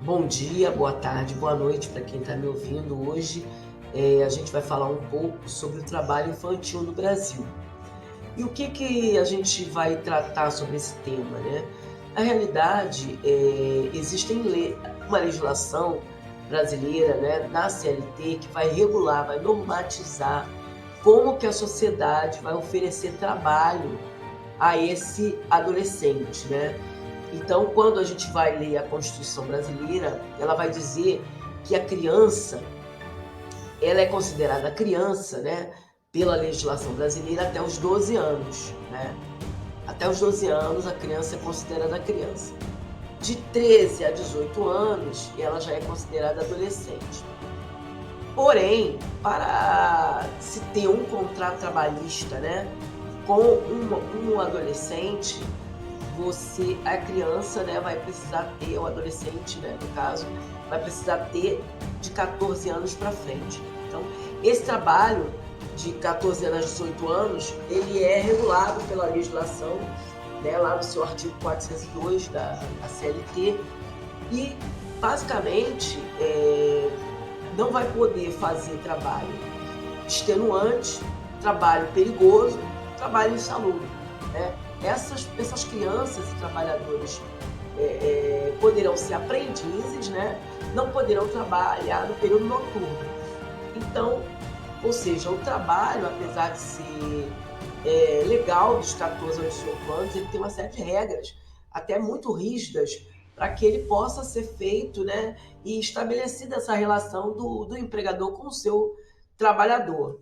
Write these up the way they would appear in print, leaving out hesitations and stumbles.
Bom dia, boa tarde, boa noite para quem está me ouvindo. Hoje a gente vai falar um pouco sobre o trabalho infantil no Brasil. E o que a gente vai tratar sobre esse tema, né? Na realidade, existem uma legislação brasileira, né, da CLT, que vai regular, vai normatizar como que a sociedade vai oferecer trabalho a esse adolescente, né? Então, quando a gente vai ler a Constituição brasileira, ela vai dizer que a criança, ela é considerada criança, né, pela legislação brasileira até os 12 anos, né? Até os 12 anos a criança é considerada criança. De 13 a 18 anos, ela já é considerada adolescente. Porém, para se ter um contrato trabalhista, né, com um adolescente, a criança, né, vai precisar ter, o adolescente, né, no caso, vai precisar ter de 14 anos para frente. Então, esse trabalho de 14 anos a 18 anos, ele é regulado pela legislação, né, lá no seu artigo 402 da CLT, e basicamente não vai poder fazer trabalho extenuante, trabalho perigoso, trabalho insalubre, né? Essas crianças e trabalhadores poderão ser aprendizes, né? Não poderão trabalhar no período noturno. Então, ou seja, o trabalho, apesar de ser legal dos 14 aos 18 anos, ele tem uma série de regras, até muito rígidas, para que ele possa ser feito, né? E estabelecida essa relação do empregador com o seu trabalhador.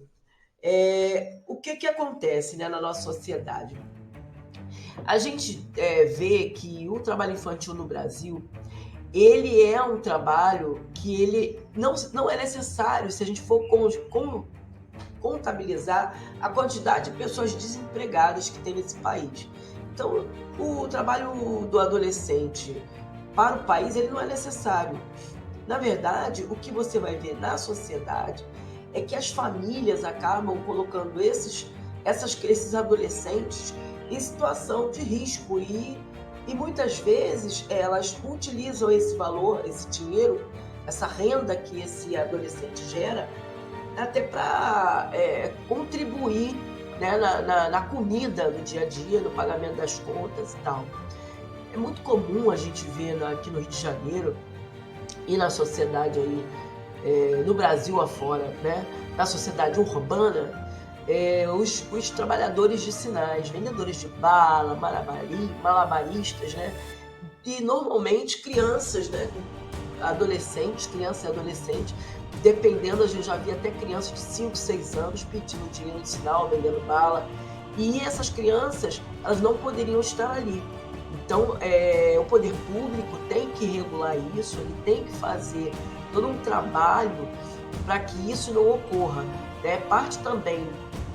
O que acontece, né, na nossa sociedade? A gente vê que o trabalho infantil no Brasil, ele é um trabalho que ele não é necessário se a gente for contabilizar a quantidade de pessoas desempregadas que tem nesse país. Então, o trabalho do adolescente para o país, ele não é necessário. Na verdade, o que você vai ver na sociedade é que as famílias acabam colocando esses adolescentes em situação de risco e muitas vezes elas utilizam esse valor, esse dinheiro, essa renda que esse adolescente gera, até para contribuir, né, na comida do dia a dia, no pagamento das contas e tal. É muito comum a gente ver aqui no Rio de Janeiro e na sociedade aí, no Brasil afora, né, na sociedade urbana, os trabalhadores de sinais, vendedores de bala, malabaristas, né, e normalmente crianças, né, adolescentes, criança e adolescente, dependendo, a gente já via até crianças de 5, 6 anos pedindo dinheiro de sinal, vendendo bala, e essas crianças, elas não poderiam estar ali. Então, o poder público tem que regular isso, ele tem que fazer todo um trabalho para que isso não ocorra, né? Parte também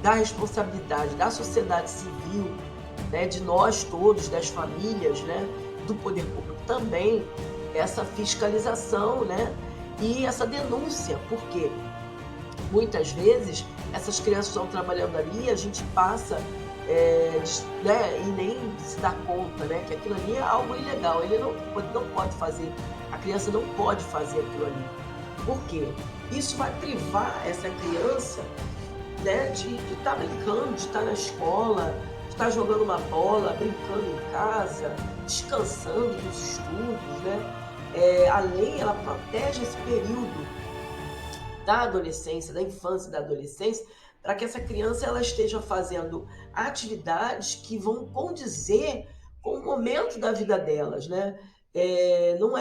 da responsabilidade da sociedade civil, né, de nós todos, das famílias, né, do poder público também, essa fiscalização, né, e essa denúncia, porque muitas vezes essas crianças estão trabalhando ali e a gente passa, né, e nem se dá conta, né, que aquilo ali é algo ilegal, ele não pode fazer, a criança não pode fazer aquilo ali. Por quê? Isso vai privar essa criança, né, de estar brincando, de estar na escola, de estar jogando uma bola, brincando em casa, descansando dos estudos, né? A lei, ela protege esse período da adolescência, da infância e da adolescência, para que essa criança ela esteja fazendo atividades que vão condizer com o momento da vida delas, né? Não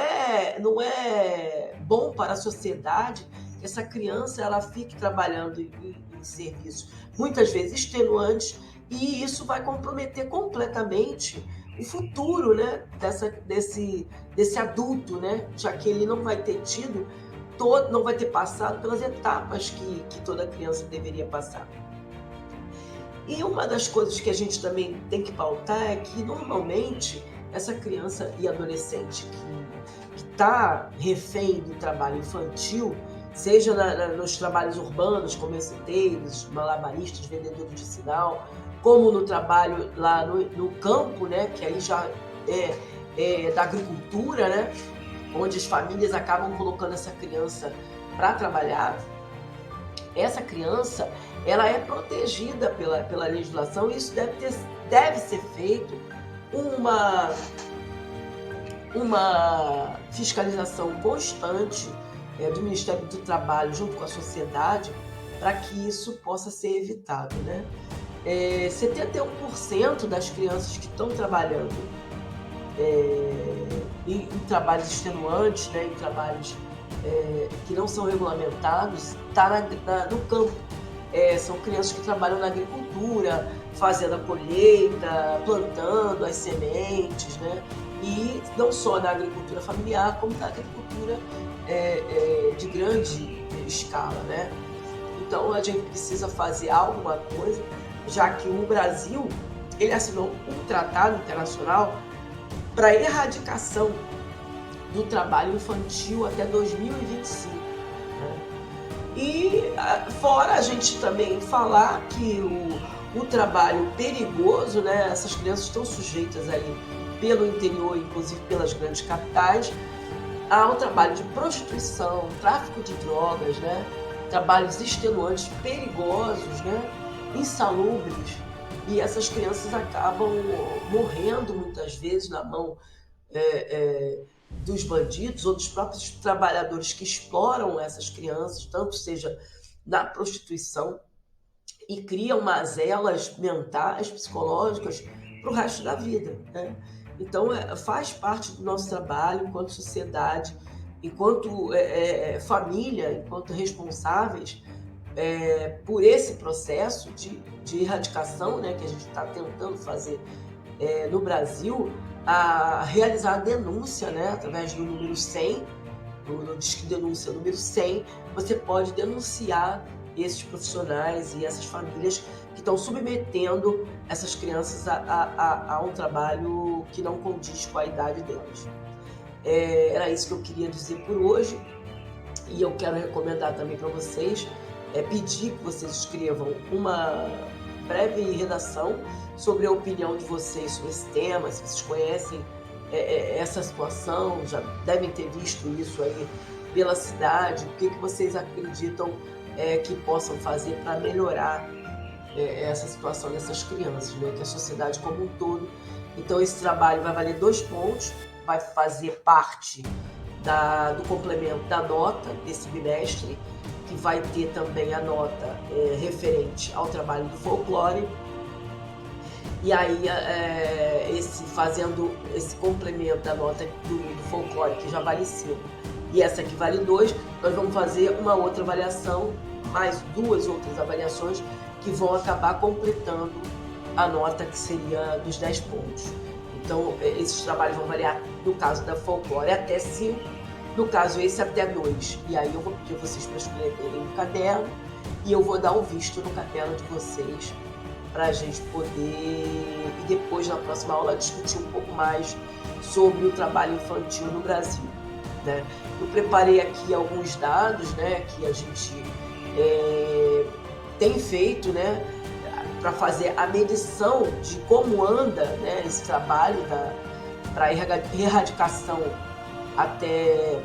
é bom para a sociedade que essa criança ela fique trabalhando em serviços muitas vezes extenuantes, e isso vai comprometer completamente o futuro, né, desse adulto, né, já que ele não vai ter tido não vai ter passado pelas etapas que toda criança deveria passar. E uma das coisas que a gente também tem que pautar é que, normalmente, essa criança e adolescente que está refém do trabalho infantil, seja nos trabalhos urbanos, como eu citei, os malabaristas, vendedores de sinal, como no trabalho lá no campo, né, que aí já é da agricultura, né, onde as famílias acabam colocando essa criança para trabalhar, essa criança ela é protegida pela legislação, e isso deve ser feito uma fiscalização constante do Ministério do Trabalho junto com a sociedade para que isso possa ser evitado, né? 71% das crianças que estão trabalhando em trabalhos extenuantes, né, em trabalhos que não são regulamentados, está no campo. São crianças que trabalham na agricultura, fazendo a colheita, plantando as sementes, né? E não só na agricultura familiar, como na agricultura de grande escala, né? Então a gente precisa fazer alguma coisa, já que o Brasil ele assinou um tratado internacional para a erradicação do trabalho infantil até 2025. Né? E fora a gente também falar que o trabalho perigoso, né? Essas crianças estão sujeitas aí pelo interior, inclusive pelas grandes capitais, ao trabalho de prostituição, tráfico de drogas, né? Trabalhos extenuantes, perigosos, né? Insalubres, e essas crianças acabam morrendo muitas vezes na mão dos bandidos ou dos próprios trabalhadores que exploram essas crianças, tanto seja na prostituição, e criam mazelas mentais, psicológicas para o resto da vida, né? Então faz parte do nosso trabalho enquanto sociedade, enquanto família, enquanto responsáveis por esse processo de erradicação, né, que a gente está tentando fazer no Brasil, a realizar a denúncia, né, através do número 100, do Disque Denúncia número 100, você pode denunciar esses profissionais e essas famílias que estão submetendo essas crianças a um trabalho que não condiz com a idade delas. Era isso que eu queria dizer por hoje, e eu quero recomendar também para vocês, pedir que vocês escrevam uma breve redação sobre a opinião de vocês sobre esse tema, se vocês conhecem essa situação, já devem ter visto isso aí pela cidade, o que vocês acreditam que possam fazer para melhorar essa situação dessas crianças, né? Que a sociedade como um todo. Então esse trabalho vai valer 2 pontos, vai fazer parte do complemento da nota desse bimestre, que vai ter também a nota referente ao trabalho do folclore. E aí, fazendo esse complemento da nota do folclore, que já vale 5, e essa aqui vale 2, nós vamos fazer uma outra avaliação, mais 2 outras avaliações, que vão acabar completando a nota que seria dos 10 pontos. Então, esses trabalhos vão variar, no caso da folclore, até 5, no caso esse até 2. E aí eu vou pedir vocês para escreverem no caderno, e eu vou dar um visto no caderno de vocês, para a gente poder, e depois na próxima aula, discutir um pouco mais sobre o trabalho infantil no Brasil, né? Eu preparei aqui alguns dados, né, que a gente tem feito, né, para fazer a medição de como anda, né, esse trabalho para erradicação até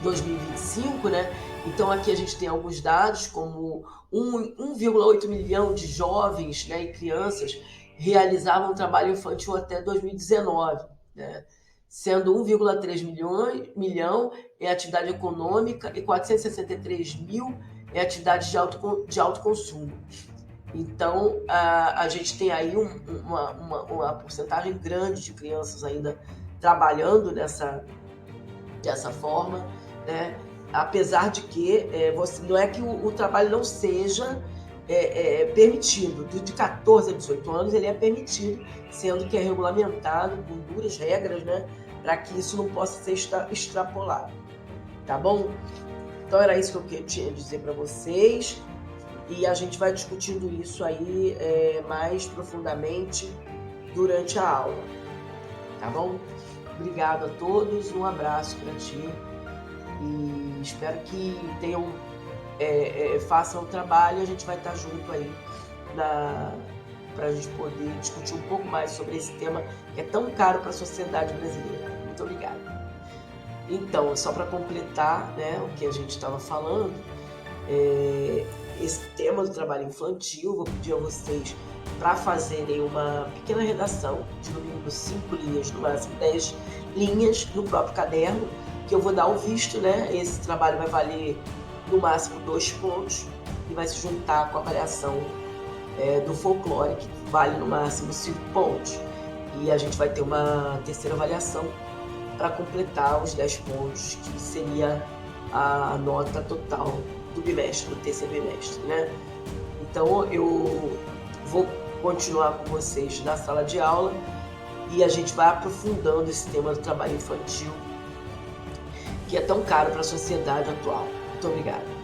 2025, né? Então aqui a gente tem alguns dados, como 1,8 milhão de jovens, né, e crianças realizavam trabalho infantil até 2019, né? Sendo 1,3 milhão em atividade econômica e 463 mil em atividades de alto consumo. Então a gente tem aí uma porcentagem grande de crianças ainda trabalhando dessa forma, né? Apesar de que não é que o trabalho não seja permitido. De 14 a 18 anos ele é permitido, sendo que é regulamentado com duras regras, né, para que isso não possa ser extrapolado. Tá bom? Então era isso que eu tinha a dizer para vocês, e a gente vai discutindo isso aí mais profundamente durante a aula. Tá bom? Obrigado a todos, um abraço para ti, e espero que façam o trabalho, e a gente vai estar junto aí para a gente poder discutir um pouco mais sobre esse tema que é tão caro para a sociedade brasileira. Muito obrigada. Então, só para completar, né, o que a gente estava falando, esse tema do trabalho infantil, vou pedir a vocês para fazerem uma pequena redação de no mínimo 5 linhas, no máximo 10 linhas no próprio caderno, que eu vou dar o visto, né? Esse trabalho vai valer no máximo 2 pontos e vai se juntar com a avaliação do folclore, que vale no máximo 5 pontos. E a gente vai ter uma terceira avaliação para completar os 10 pontos, que seria a nota total do bimestre, do terceiro bimestre, né? Então eu vou continuar com vocês na sala de aula e a gente vai aprofundando esse tema do trabalho infantil, que é tão caro para a sociedade atual. Muito obrigada.